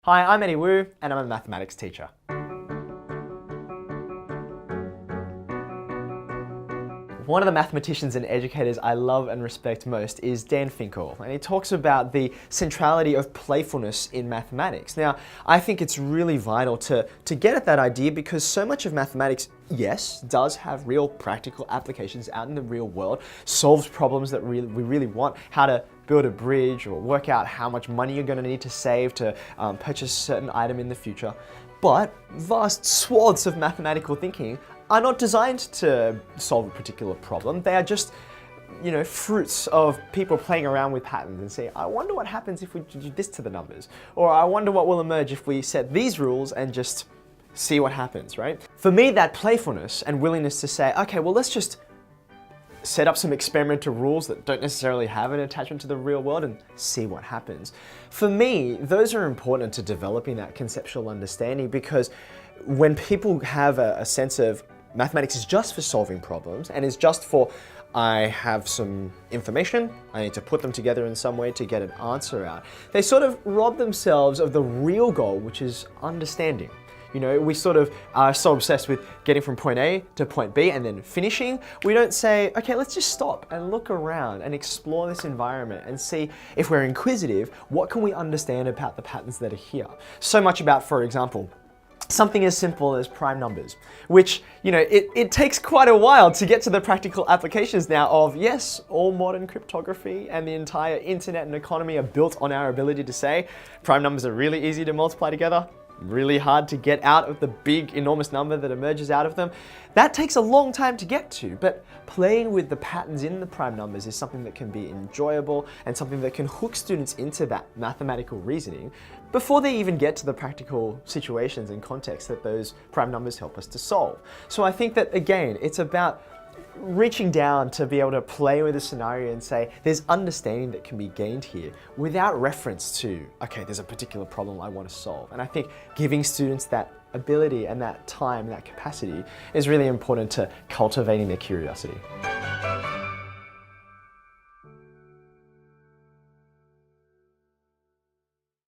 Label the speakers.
Speaker 1: Hi, I'm Eddie Wu, and I'm a mathematics teacher. One of the mathematicians and educators I love and respect most is Dan Finkel, and he talks about the centrality of playfulness in mathematics. Now, I think it's really vital to get at that idea because so much of mathematics, yes, does have real practical applications out in the real world, solves problems that we really want, how to build a bridge or work out how much money you're going to need to save to purchase a certain item in the future. But vast swaths of mathematical thinking are not designed to solve a particular problem. They are just, fruits of people playing around with patterns and saying, I wonder what happens if we do this to the numbers. Or I wonder what will emerge if we set these rules and just see what happens, right? For me, that playfulness and willingness to say, okay, well, let's just set up some experimental rules that don't necessarily have an attachment to the real world and see what happens. For me, those are important to developing that conceptual understanding because when people have a sense of mathematics is just for solving problems and is just for, I have some information, I need to put them together in some way to get an answer out, they sort of rob themselves of the real goal, which is understanding. We sort of are so obsessed with getting from point A to point B and then finishing. We don't say, okay, let's just stop and look around and explore this environment and see if we're inquisitive, what can we understand about the patterns that are here? So much about, for example, something as simple as prime numbers, which, it takes quite a while to get to the practical applications now of, yes, all modern cryptography and the entire internet and economy are built on our ability to say prime numbers are really easy to multiply together, really hard to get out of the big, enormous number that emerges out of them. That takes a long time to get to, but playing with the patterns in the prime numbers is something that can be enjoyable and something that can hook students into that mathematical reasoning before they even get to the practical situations and contexts that those prime numbers help us to solve. So I think that, again, it's about reaching down to be able to play with a scenario and say, there's understanding that can be gained here without reference to, okay, there's a particular problem I want to solve. And I think giving students that ability and that time and that capacity is really important to cultivating their curiosity.